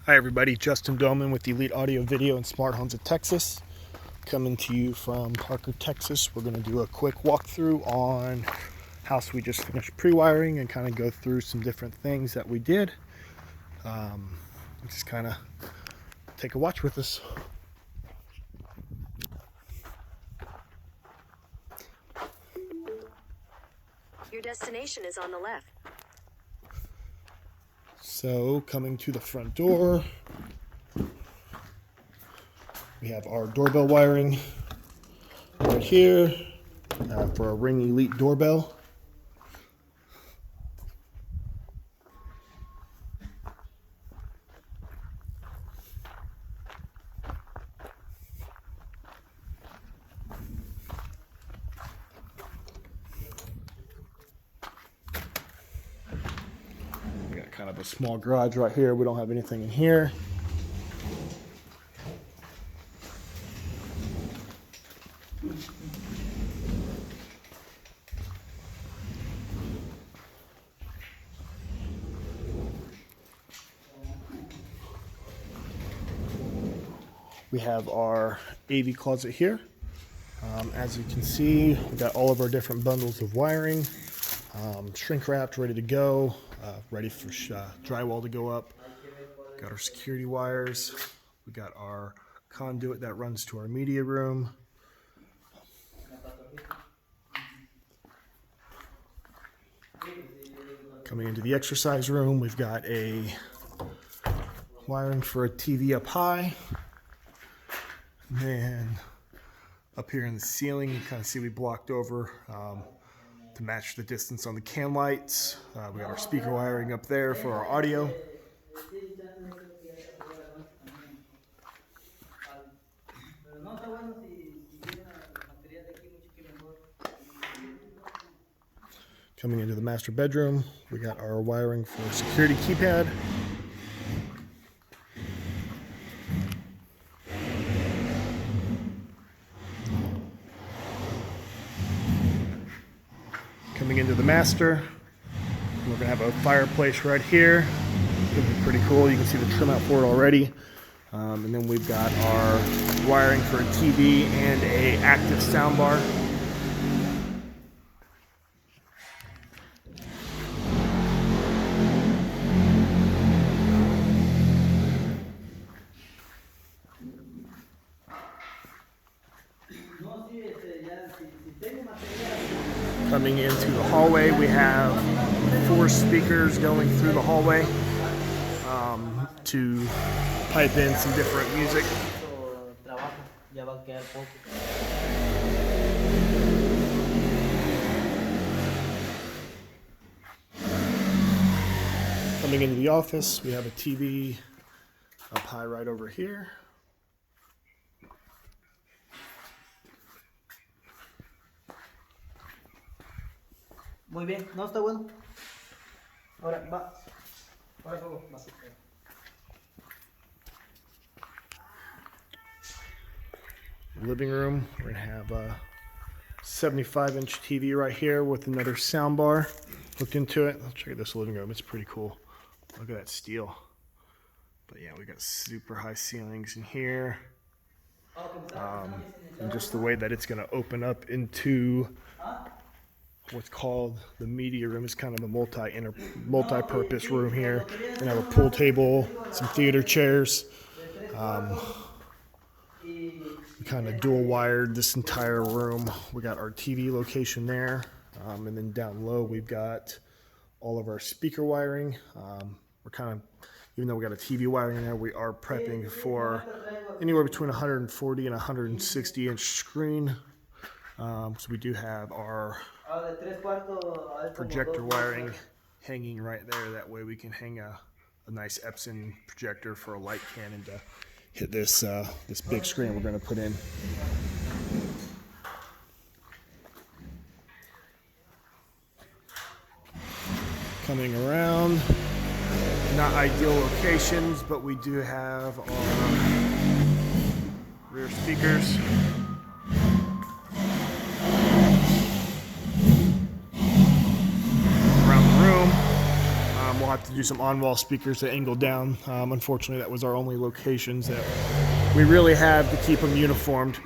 Hi everybody, Justin Doman with Elite Audio Video and Smart Homes of Texas. Coming to you from Parker, Texas. We're going to do a quick walkthrough on house we just finished pre-wiring and kind of go through some different things that we did. Just kind of take a watch with us. Your destination is on the left. So coming to the front door, we have our doorbell wiring right here for a Ring Elite doorbell. We got kind of a small garage right here. We don't have anything in here. We have our AV closet here. As you can see, we got all of our different bundles of wiring, shrink wrapped, ready to go, ready for drywall to go up. Got our security wires. We got our conduit that runs to our media room. Coming into the exercise room, we've got a wiring for a TV up high. And then up here in the ceiling, you kind of see we blocked over to match the distance on the can lights. We got our speaker wiring up there for our audio. Coming into the master bedroom, we got our wiring for security keypad. Coming into the master, we're gonna have a fireplace right here. It's gonna be pretty cool. You can see the trim out for it already. And then we've got our wiring for a TV and a active soundbar. Coming into the hallway, we have 4 speakers going through the hallway to pipe in some different music. Coming into the office, we have a TV up high right over here. Muy bien, no está bueno. Ahora va. Ahora luego va. Living room, we're gonna have a 75-inch TV right here with another sound bar hooked into it. Let's check out this living room. It's pretty cool. Look at that steel. But yeah, we got super high ceilings in here. And just the way that it's gonna open up into what's called the media room. Is kind of a multi-purpose room here. And have a pool table, some theater chairs. We kind of dual wired this entire room. We got our TV location there, and then down low we've got all of our speaker wiring. We're kind of, even though we got a TV wiring in there, we are prepping for anywhere between 140 and 160 inch screen. So we do have our projector wiring hanging right there. That way we can hang a nice Epson projector for a light cannon to hit this this big screen we're going to put in. Coming around, not ideal locations, but we do have our rear speakers. have to do some on-wall speakers to angle down. Unfortunately, that was our only locations that we really have to keep them uniformed.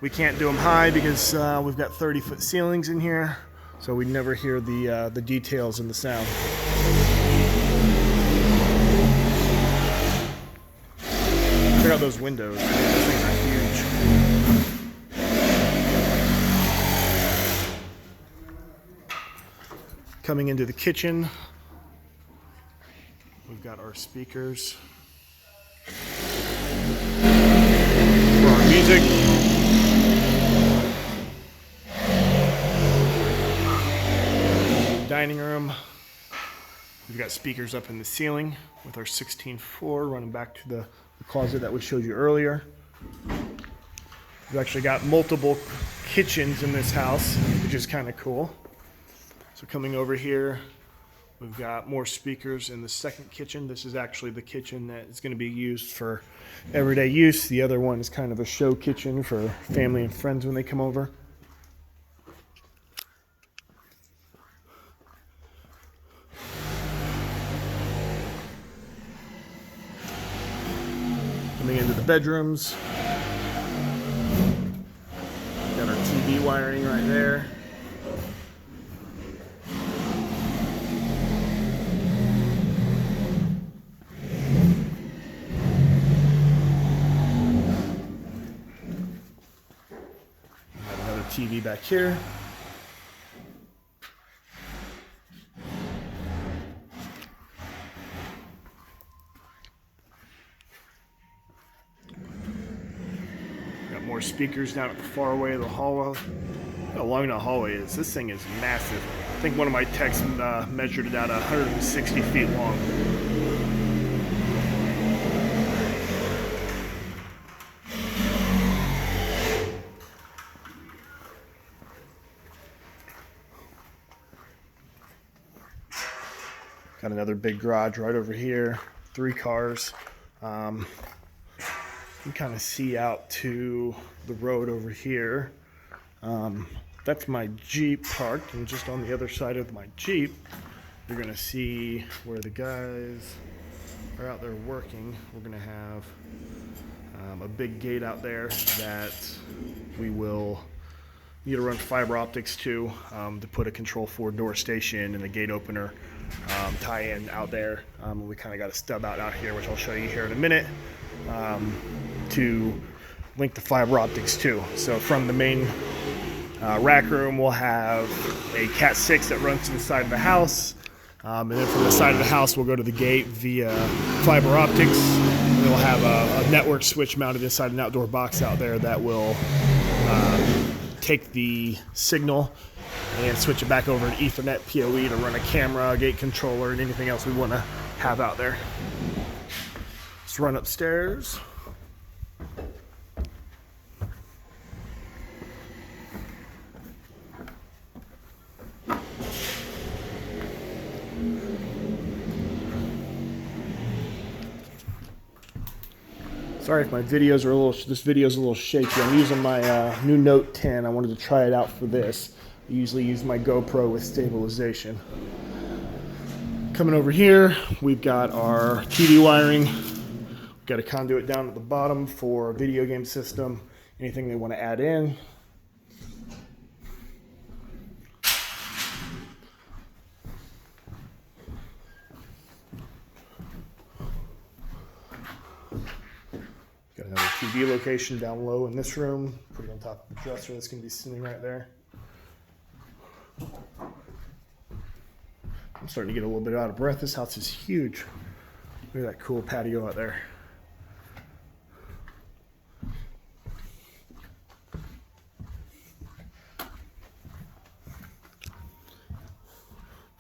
We can't do them high because we've got 30-foot ceilings in here, so we never hear the details in the sound. Check out those windows. Those things are huge. Coming into the kitchen, we've got our speakers for our music. Dining room, we've got speakers up in the ceiling with our 16.4 running back to the closet that we showed you earlier. We've actually got multiple kitchens in this house, which is kind of cool. So coming over here, we've got more speakers in the second kitchen. This is actually the kitchen that is going to be used for everyday use. The other one is kind of a show kitchen for family and friends when they come over. Coming into the bedrooms, got our TV wiring right there. Got another TV back here. More speakers down at the far way of the hallway. How long that hallway is. This thing is massive. I think one of my techs measured it out 160 feet long. Got another big garage right over here. 3 cars. You can kind of see out to the road over here. That's my Jeep parked, and just on the other side of my Jeep, you're gonna see where the guys are out there working. We're gonna have a big gate out there that we will need to run fiber optics to put a control 4-door station and a gate opener tie-in out there. We kind of got a stub out here, which I'll show you here in a minute, to link the fiber optics to. So from the main rack room, we'll have a Cat 6 that runs to the side of the house, and then from the side of the house, we'll go to the gate via fiber optics. And we'll have a network switch mounted inside an outdoor box out there that will take the signal and switch it back over to Ethernet PoE to run a camera, a gate controller, and anything else we want to have out there. Let's run upstairs. Sorry if my videos are this video's a little shaky. I'm using my new Note 10. I wanted to try it out for this. I usually use my GoPro with stabilization. Coming over here, we've got our TV wiring. We've got a conduit down at the bottom for a video game system, anything they want to add in. Got another TV location down low in this room. Put it on top of the dresser that's going to be sitting right there. I'm starting to get a little bit out of breath. This house is huge. Look at that cool patio out there.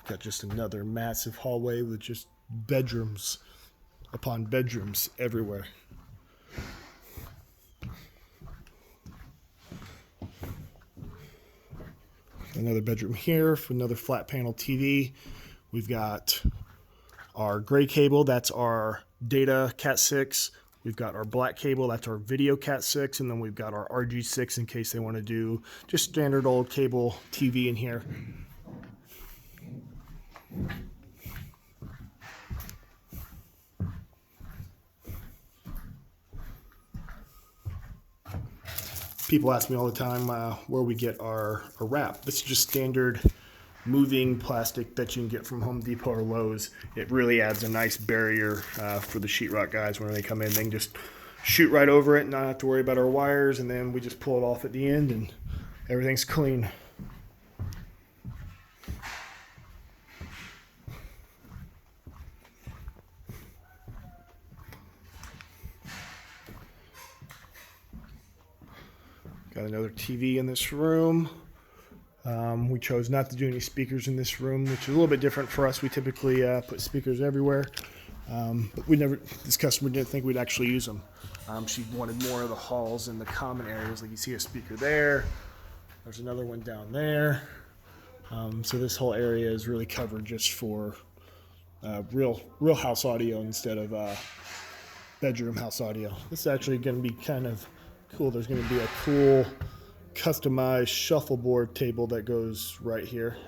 Got just another massive hallway with just bedrooms upon bedrooms everywhere. Another bedroom here for another flat panel TV. We've got our gray cable, that's our data Cat 6. We've got our black cable, that's our video Cat 6, and then we've got our RG6 in case they want to do just standard old cable TV in here. People ask me all the time where we get our wrap. This is just standard moving plastic that you can get from Home Depot or Lowe's. It really adds a nice barrier for the sheetrock guys when they come in. They can just shoot right over it and not have to worry about our wires, and then we just pull it off at the end and everything's clean. Got another TV in this room. We chose not to do any speakers in this room, which is a little bit different for us. We typically put speakers everywhere, but this customer didn't think we'd actually use them. She wanted more of the halls and the common areas. Like you see a speaker there. There's another one down there. So this whole area is really covered just for real house audio instead of bedroom house audio. This is actually going to be kind of cool. There's going to be a cool customized shuffleboard table that goes right here.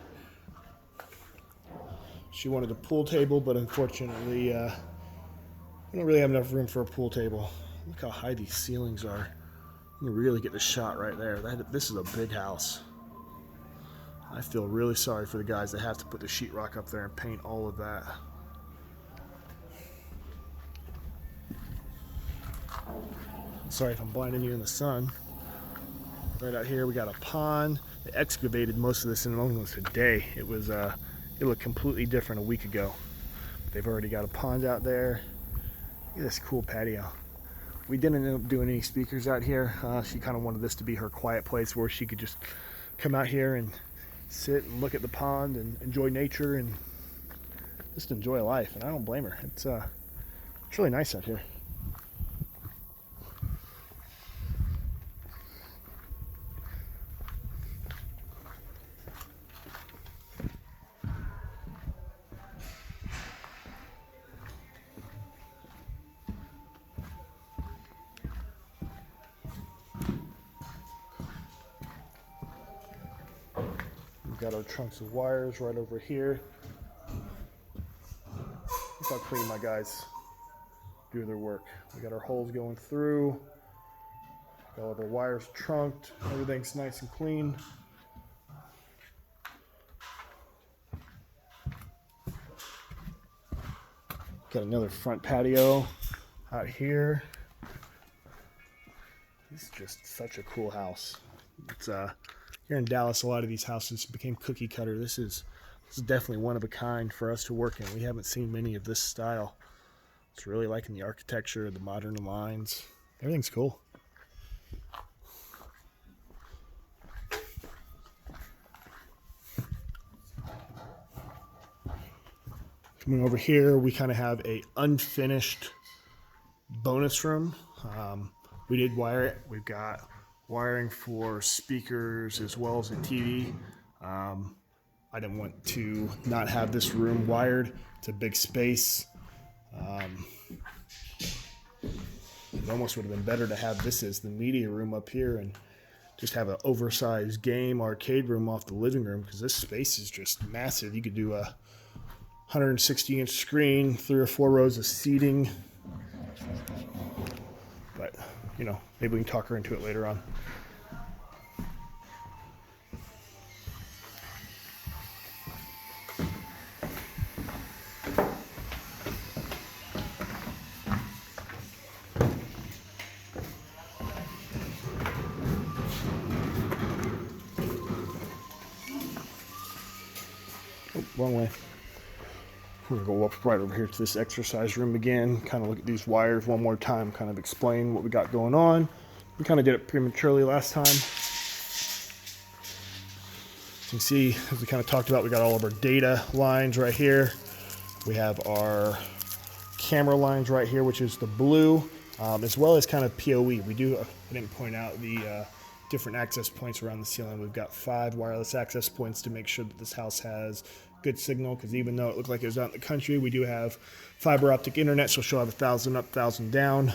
She wanted a pool table, but unfortunately we don't really have enough room for a pool table. Look how high these ceilings are. You can really get the shot right there. This is a big house. I feel really sorry for the guys that have to put the sheetrock up there and paint all of that. Sorry if I'm blinding you in the sun. Right out here we got a pond. They excavated most of this in almost a day. It looked completely different a week ago. They've already got a pond out there. Look at this cool patio. We didn't end up doing any speakers out here. She kind of wanted this to be her quiet place where she could just come out here and sit and look at the pond and enjoy nature and just enjoy life. And I don't blame her. It's really nice out here. We've got our trunks of wires right over here. Look how clean my guys do their work. We got our holes going through. Got all of our wires trunked. Everything's nice and clean. Got another front patio out here. This is just such a cool house. It's here in Dallas, a lot of these houses became cookie cutter. This is definitely one of a kind for us to work in. We haven't seen many of this style. It's really liking the architecture, the modern lines. Everything's cool. Coming over here, we kind of have a unfinished bonus room. We did wire it. We've got wiring for speakers as well as a TV. I didn't want to not have this room wired. It's a big space. It almost would have been better to have this as the media room up here and just have an oversized game arcade room off the living room, because this space is just massive. You could do a 160-inch screen, 3 or 4 rows of seating. But, you know, maybe we can talk her into it later on. Oh, wrong way. We're gonna go up right over here to this exercise room again, kind of look at these wires one more time, kind of explain what we got going on. We kind of did it prematurely last time. As you can see, as we kind of talked about, we got all of our data lines right here. We have our camera lines right here, which is the blue, as well as kind of PoE. I didn't point out the different access points around the ceiling. We've got 5 wireless access points to make sure that this house has good signal, because even though it looked like it was out in the country, we do have fiber optic internet, so she'll have 1,000 up, 1,000 down.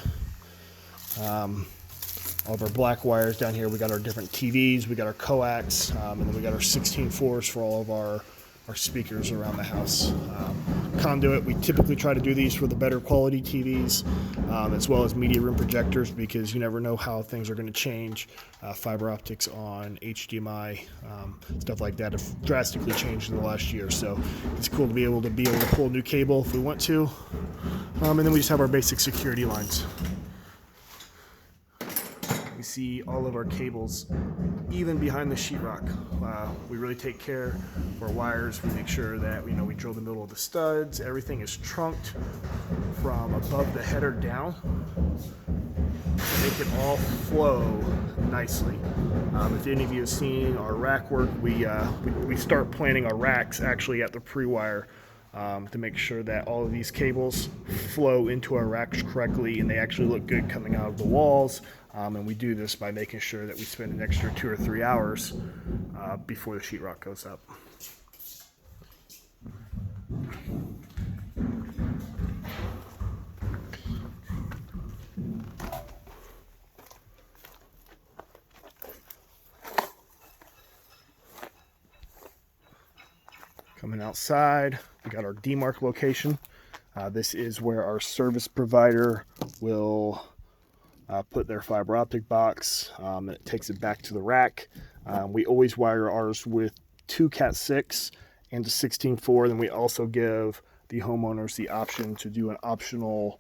All of our black wires down here. We got our different TVs, we got our coax, and then we got our 16.4s for all of our our speakers around the house. Conduit, we typically try to do these for the better quality TVs, as well as media room projectors, because you never know how things are going to change. Fiber optics on HDMI, stuff like that have drastically changed in the last year, so it's cool to be able to pull a new cable if we want to. And then we just have our basic security lines. You see all of our cables even behind the sheetrock. We really take care of our wires. We make sure that we drill the middle of the studs. Everything is trunked from above the header down to make it all flow nicely. If any of you have seen our rack work, we start planning our racks actually at the Prewire to make sure that all of these cables flow into our racks correctly and they actually look good coming out of the walls. And we do this by making sure that we spend an extra 2 or 3 hours before the sheetrock goes up. Coming outside, we got our demarc location. This is where our service provider will put their fiber optic box, and it takes it back to the rack. We always wire ours with 2 Cat 6 and a 16.4. Then we also give the homeowners the option to do an optional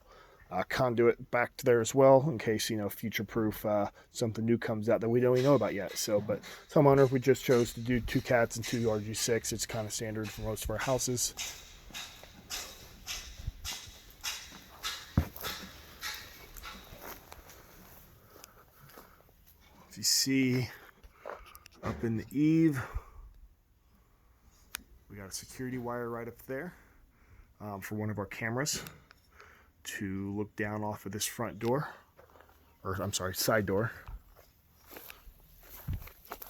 conduit back to there as well, in case future-proof something new comes out that we don't even know about yet. So, but some homeowners, we just chose to do 2 Cats and 2 RG6. It's kind of standard for most of our houses. If you see up in the eave, we got a security wire right up there for one of our cameras to look down off of this front door, or I'm sorry, side door.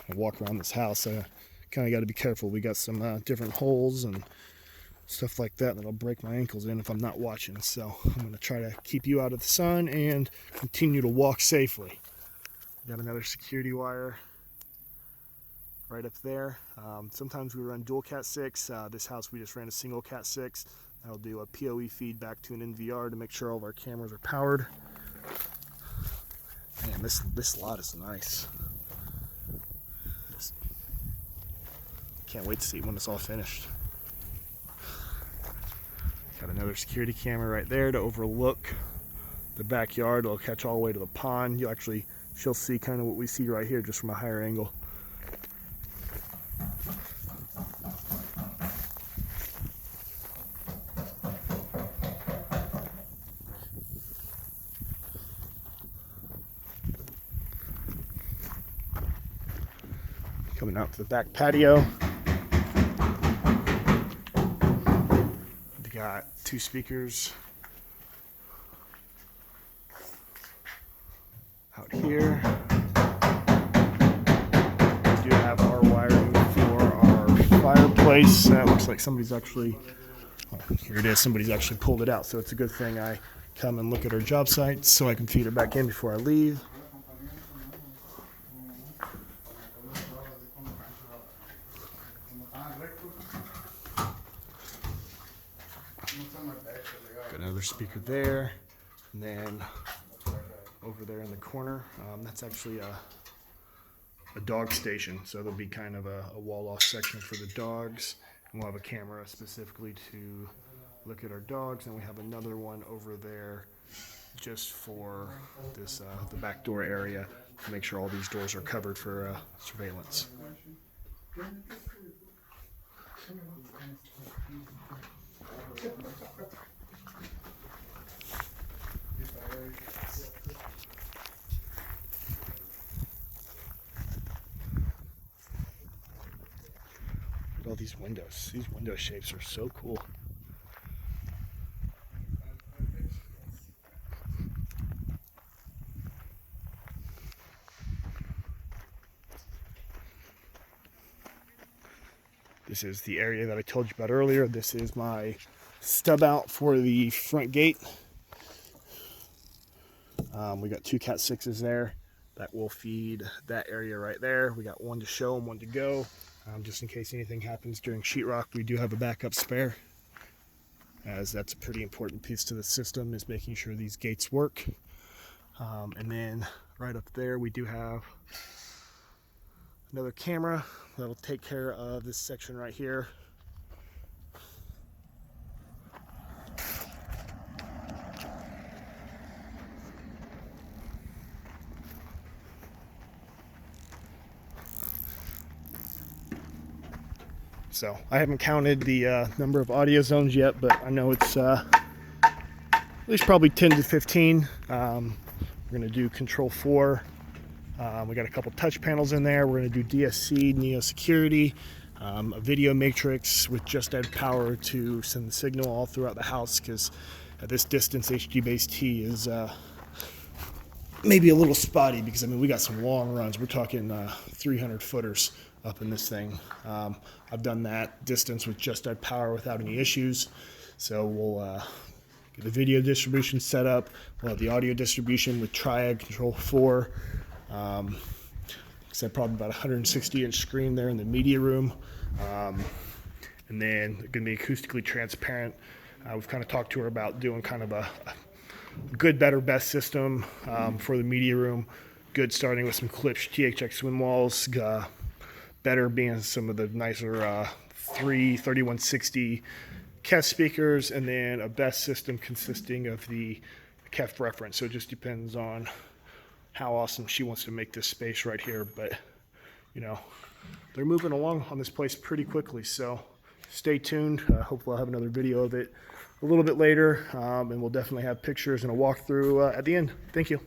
I walk around this house, I kind of got to be careful. We got some different holes and stuff like that that'll break my ankles in if I'm not watching. So I'm going to try to keep you out of the sun and continue to walk safely. Got another security wire right up there. Sometimes we run dual Cat 6. This house we just ran a single Cat 6. That'll do a PoE feed back to an NVR to make sure all of our cameras are powered. Man, this lot is nice. Can't wait to see it when it's all finished. Got another security camera right there to overlook the backyard. It'll catch all the way to the pond. She'll see kind of what we see right here just from a higher angle. Coming out to the back patio. We got 2 speakers out here. We do have our wiring for our fireplace. Looks like somebody's actually, here it is, somebody's actually pulled it out. So it's a good thing I come and look at our job site so I can feed it back in before I leave. Got another speaker there, and then over there in the corner, that's actually a dog station. So there'll be kind of a wall-off section for the dogs, and we'll have a camera specifically to look at our dogs. And we have another one over there just for this the back door area to make sure all these doors are covered for surveillance. Look at all these windows. These window shapes are so cool. This is the area that I told you about earlier. This is my stub out for the front gate. We got 2 Cat 6s there that will feed that area right there. We got one to show and one to go. just in case anything happens during sheetrock. We do have a backup spare, as that's a pretty important piece to the system, is making sure these gates work. And then right up there we do have another camera that'll take care of this section right here. So I haven't counted the number of audio zones yet, but I know it's at least probably 10 to 15. We're going to do control 4. We got a couple touch panels in there. We're going to do DSC, Neo Security, a video matrix with just add power to send the signal all throughout the house, because at this distance HD base T is maybe a little spotty, because I mean we got some long runs. We're talking 300 footers up in this thing. I've done that distance with just add power without any issues. So we'll get the video distribution set up. We'll have the audio distribution with Triad Control 4. Like I said, probably about 160-inch screen there in the media room. And then going to be acoustically transparent. We've kind of talked to her about doing kind of a good, better, best system for the media room. Good starting with some Klipsch THX swim walls. Better being some of the nicer 3160 KEF speakers, and then a best system consisting of the KEF reference. So it just depends on how awesome she wants to make this space right here. But, you know, they're moving along on this place pretty quickly. So stay tuned. Hopefully I'll have another video of it a little bit later. And we'll definitely have pictures and a walkthrough at the end. Thank you.